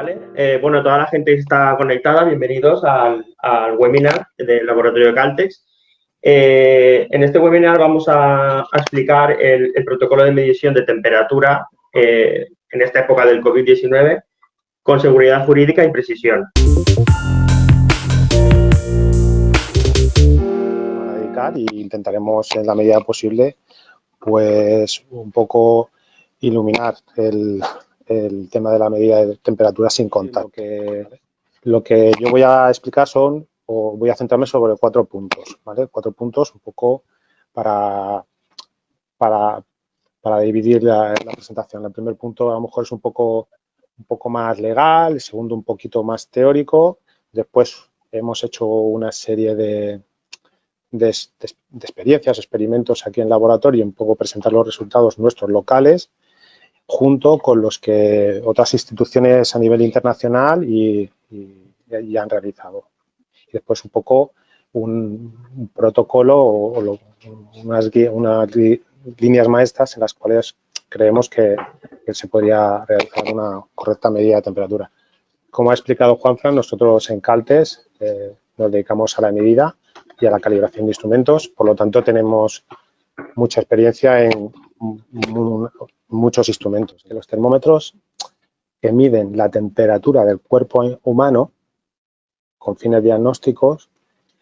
¿Vale? Bueno, toda la gente que está conectada, bienvenidos al webinar del Laboratorio de Caltex. En este webinar vamos a explicar el protocolo de medición de temperatura en esta época del COVID-19 con seguridad jurídica y precisión. A dedicar y intentaremos en la medida posible pues un poco iluminar el tema de la medida de temperatura sin contacto. Lo que yo voy a explicar voy a centrarme sobre 4 puntos, ¿vale? 4 puntos un poco para dividir la presentación. El primer punto a lo mejor es un poco más legal, el segundo un poquito más teórico, después hemos hecho una serie de experiencias, experimentos aquí en laboratorio, un poco presentar los resultados nuestros locales, junto con los que otras instituciones a nivel internacional y han realizado. Y después un poco un protocolo o unas líneas maestras en las cuales creemos que se podría realizar una correcta medida de temperatura. Como ha explicado Juanfran, nosotros en Caltex nos dedicamos a la medida y a la calibración de instrumentos, por lo tanto tenemos mucha experiencia en muchos instrumentos. Los termómetros que miden la temperatura del cuerpo humano con fines diagnósticos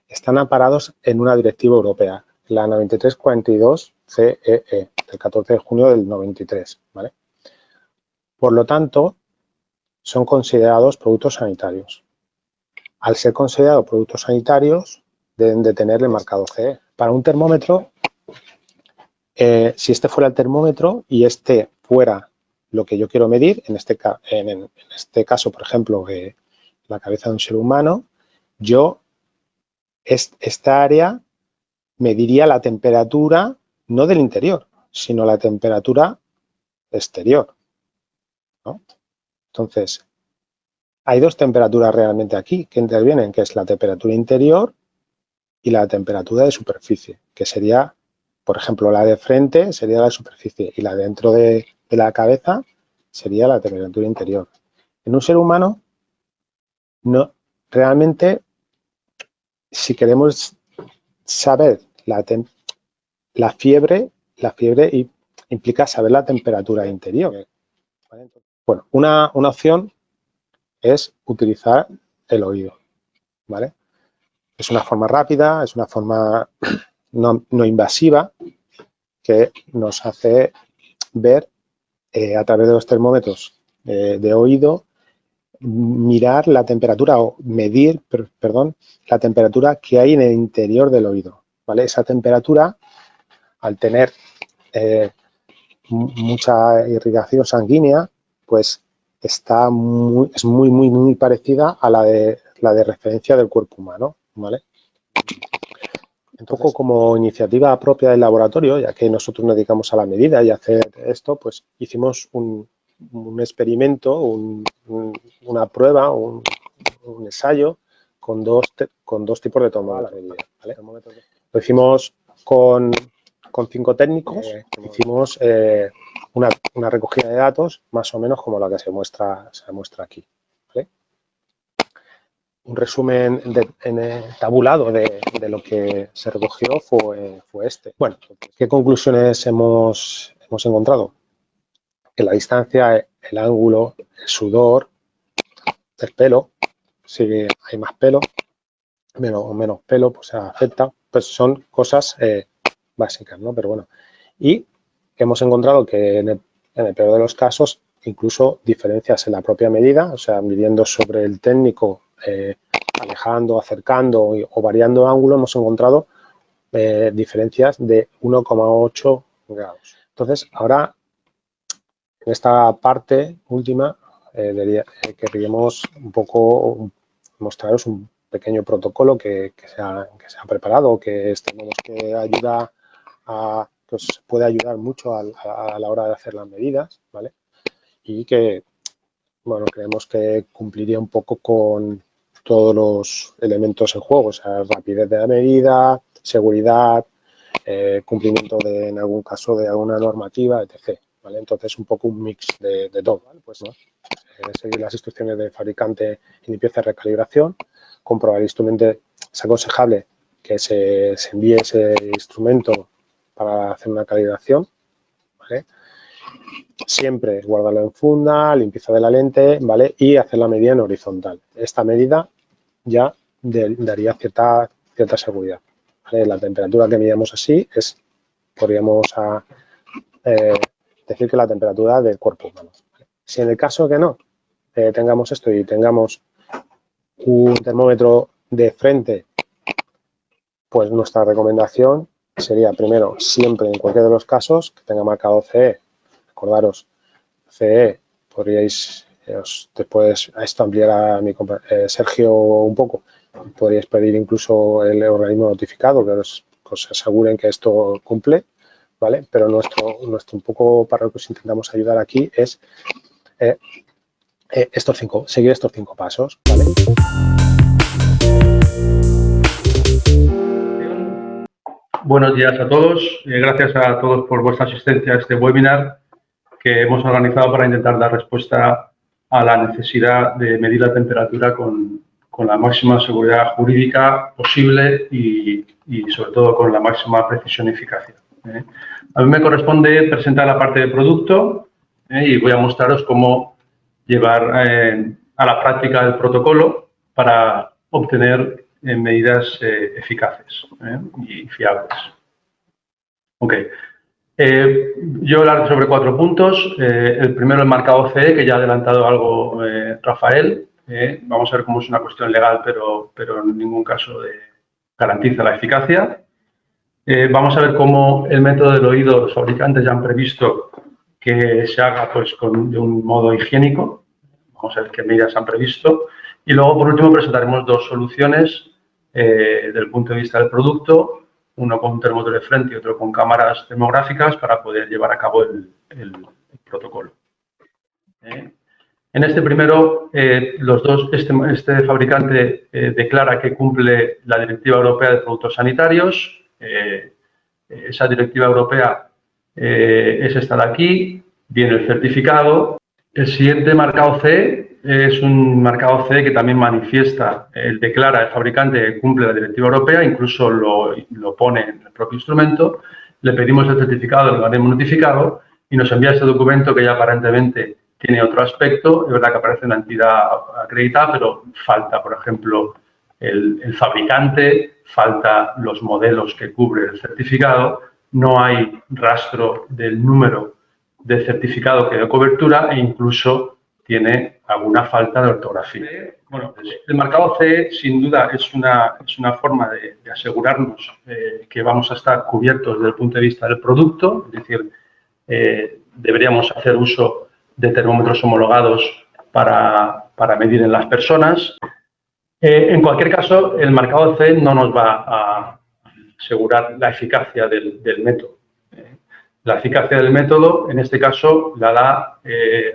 están amparados en una directiva europea, la 9342 CEE, del 14 de junio del 93, ¿vale? Por lo tanto, son considerados productos sanitarios. Al ser considerados productos sanitarios, deben de tener el marcado CE. Para un termómetro, si este fuera el termómetro y este fuera lo que yo quiero medir, en este caso, por ejemplo, la cabeza de un ser humano, esta área mediría la temperatura no del interior, sino la temperatura exterior, ¿no? Entonces, hay dos temperaturas realmente aquí que intervienen, que es la temperatura interior y la temperatura de superficie, que sería, por ejemplo, la de frente sería la de superficie y la dentro de la cabeza sería la temperatura interior. En un ser humano, no, realmente, si queremos saber la fiebre implica saber la temperatura interior. Bueno, una opción es utilizar el oído, ¿vale? Es una forma rápida, es una forma no invasiva que nos hace ver a través de los termómetros de oído, mirar la temperatura o medir, perdón, la temperatura que hay en el interior del oído, ¿vale? Esa temperatura, al tener mucha irrigación sanguínea, pues es muy parecida a la de referencia del cuerpo humano, ¿vale? Un poco como iniciativa propia del laboratorio, ya que nosotros nos dedicamos a la medida y a hacer esto, pues hicimos un experimento, una prueba, un ensayo con dos tipos de termómetros, ¿vale? Lo hicimos con 5 técnicos, hicimos una recogida de datos más o menos como la que se muestra aquí, ¿vale? Un resumen tabulado de lo que se recogió fue este. Bueno, ¿qué conclusiones hemos encontrado? Que la distancia, el ángulo, el sudor, el pelo, si hay más pelo, menos pelo, pues se afecta, pues son cosas básicas, ¿no? Pero bueno, y hemos encontrado que en el peor de los casos, incluso diferencias en la propia medida, o sea, midiendo sobre el técnico, alejando, acercando o variando ángulo, hemos encontrado diferencias de 1,8 grados. Entonces, ahora, en esta parte última, querríamos un poco mostraros un pequeño protocolo que se ha preparado, que estimamos que ayuda pues puede ayudar mucho a la hora de hacer las medidas, ¿vale? Y que, bueno, creemos que cumpliría un poco con todos los elementos en juego, o sea, rapidez de la medida, seguridad, cumplimiento en algún caso de alguna normativa, etc., ¿vale? Entonces, un poco un mix de todo, ¿vale? Pues, ¿no? seguir las instrucciones del fabricante en limpieza y recalibración, comprobar el instrumento. Es aconsejable que se envíe ese instrumento para hacer una calibración, ¿vale? Siempre guardarlo en funda, limpieza de la lente, ¿vale? Y hacer la medida en horizontal. Esta medida ya daría cierta seguridad, ¿vale? La temperatura que medíamos así podríamos decir que la temperatura del cuerpo humano. Si en el caso que no tengamos esto y tengamos un termómetro de frente, pues nuestra recomendación sería, primero, siempre en cualquiera de los casos, que tenga marcado CE. Acordaros, CE, podríais, después a esto ampliar a mi Sergio un poco, podríais pedir incluso el organismo notificado, que os aseguren que esto cumple, ¿vale? Pero nuestro un poco para lo que os intentamos ayudar aquí es seguir estos 5 pasos, ¿vale? Buenos días a todos. Gracias a todos por vuestra asistencia a este webinar que hemos organizado para intentar dar respuesta a la necesidad de medir la temperatura con la máxima seguridad jurídica posible y sobre todo con la máxima precisión y eficacia. A mí me corresponde presentar la parte de producto y voy a mostraros cómo llevar a la práctica el protocolo para obtener medidas eficaces y fiables. Ok. Yo hablaré sobre 4 puntos. El primero, el marcado CE, que ya ha adelantado algo Rafael. Vamos a ver cómo es una cuestión legal, pero en ningún caso garantiza la eficacia. Vamos a ver cómo el método del oído, los fabricantes ya han previsto que se haga pues, de un modo higiénico. Vamos a ver qué medidas han previsto. Y luego, por último, presentaremos 2 soluciones desde el punto de vista del producto, uno con un termómetro de frente y otro con cámaras termográficas para poder llevar a cabo el protocolo. En este primero, este fabricante declara que cumple la Directiva Europea de Productos Sanitarios. Esa Directiva Europea es esta de aquí, viene el certificado. El siguiente marcado CE es un marcado CE que también manifiesta, declara el fabricante que cumple la Directiva Europea, incluso lo pone en el propio instrumento. Le pedimos el certificado del organismo notificado y nos envía este documento que ya aparentemente tiene otro aspecto. Es verdad que aparece una entidad acreditada, pero falta, por ejemplo, el fabricante, falta los modelos que cubre el certificado, no hay rastro del número de certificado que dé cobertura e incluso tiene alguna falta de ortografía. Bueno, el marcado CE sin duda es una forma de asegurarnos que vamos a estar cubiertos desde el punto de vista del producto, es decir, deberíamos hacer uso de termómetros homologados para medir en las personas. En cualquier caso, el marcado CE no nos va a asegurar la eficacia del método. La eficacia del método, en este caso, la da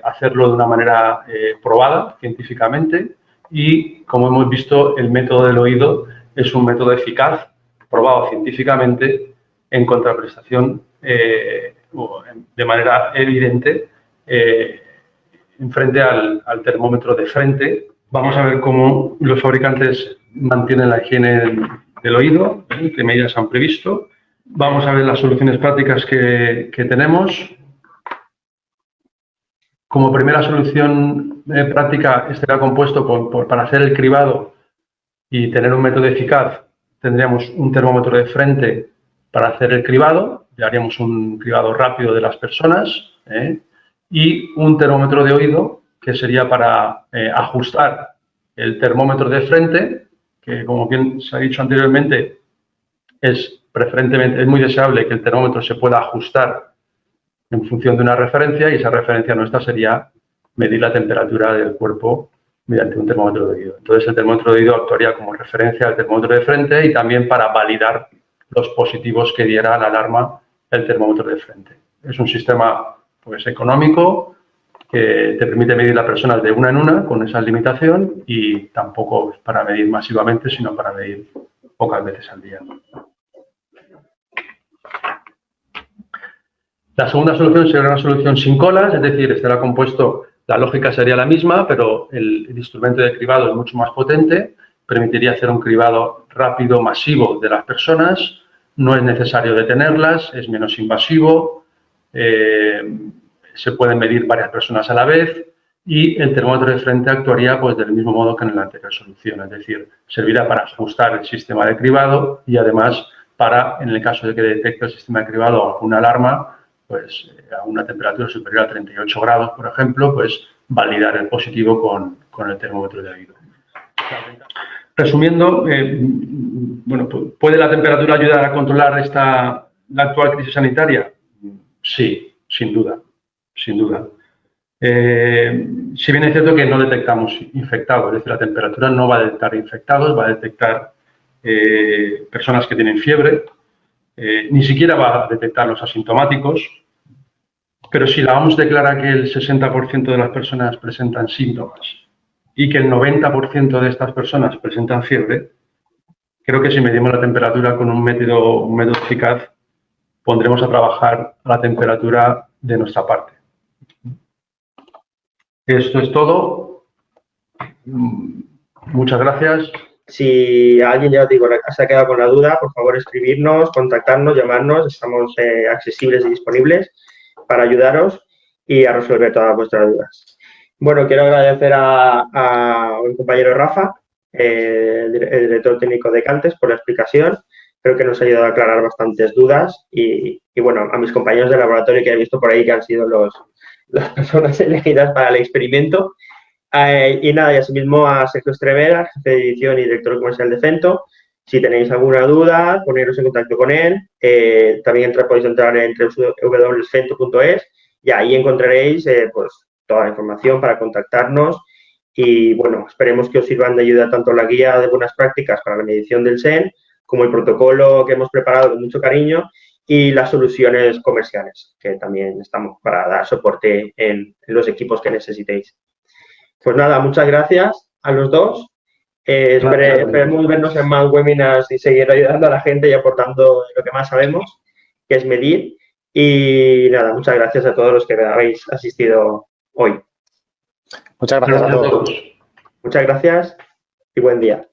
hacerlo de una manera probada científicamente y, como hemos visto, el método del oído es un método eficaz, probado científicamente, en contraprestación de manera evidente en frente al termómetro de frente. Vamos a ver cómo los fabricantes mantienen la higiene del oído, qué medidas han previsto. Vamos a ver las soluciones prácticas que tenemos. Como primera solución práctica estará compuesto para hacer el cribado y tener un método eficaz. Tendríamos un termómetro de frente para hacer el cribado, ya haríamos un cribado rápido de las personas, y un termómetro de oído que sería para ajustar el termómetro de frente, que como bien se ha dicho anteriormente, es muy deseable que el termómetro se pueda ajustar en función de una referencia y esa referencia nuestra sería medir la temperatura del cuerpo mediante un termómetro de oído. Entonces el termómetro de oído actuaría como referencia al termómetro de frente y también para validar los positivos que diera la alarma el termómetro de frente. Es un sistema pues, económico que te permite medir la persona de una en una con esa limitación y tampoco es para medir masivamente, sino para medir pocas veces al día. La segunda solución será una solución sin colas, es decir, estará compuesto La lógica sería la misma, pero el instrumento de cribado es mucho más potente, permitiría hacer un cribado rápido, masivo de las personas, no es necesario detenerlas, es menos invasivo, se pueden medir varias personas a la vez y el termómetro de frente actuaría pues, del mismo modo que en la anterior solución, es decir, servirá para ajustar el sistema de cribado y además para, en el caso de que detecte el sistema de cribado alguna alarma, pues a una temperatura superior a 38 grados, por ejemplo, pues validar el positivo con el termómetro de oído. Resumiendo, bueno, ¿puede la temperatura ayudar a controlar la actual crisis sanitaria? Sí, sin duda, sin duda. Si bien es cierto que no detectamos infectados, es decir, la temperatura no va a detectar infectados, va a detectar personas que tienen fiebre, ni siquiera va a detectar los asintomáticos, pero si la OMS declara que el 60% de las personas presentan síntomas y que el 90% de estas personas presentan fiebre, creo que si medimos la temperatura con un método eficaz, pondremos a trabajar a la temperatura de nuestra parte. Esto es todo. Muchas gracias. Si alguien, ya os digo, se ha quedado con la duda, por favor escribirnos, contactarnos, llamarnos, estamos accesibles y disponibles para ayudaros y a resolver todas vuestras dudas. Bueno, quiero agradecer a mi compañero Rafa, el director técnico de Caltex, por la explicación. Creo que nos ha ayudado a aclarar bastantes dudas y bueno, a mis compañeros de laboratorio que he visto por ahí que han sido las personas elegidas para el experimento. Y nada, y asimismo a Sergio Estremera, jefe de edición y director comercial de Fento. Si tenéis alguna duda, poneros en contacto con él. También podéis entrar en www.fento.es y ahí encontraréis pues, toda la información para contactarnos. Y bueno, esperemos que os sirvan de ayuda tanto la guía de buenas prácticas para la medición del SEN, como el protocolo que hemos preparado con mucho cariño y las soluciones comerciales, que también estamos para dar soporte en los equipos que necesitéis. Pues nada, muchas gracias a los dos. Esperemos vernos en más webinars y seguir ayudando a la gente y aportando lo que más sabemos, que es medir. Y nada, muchas gracias a todos los que habéis asistido hoy. Muchas gracias a todos. Muchas gracias y buen día.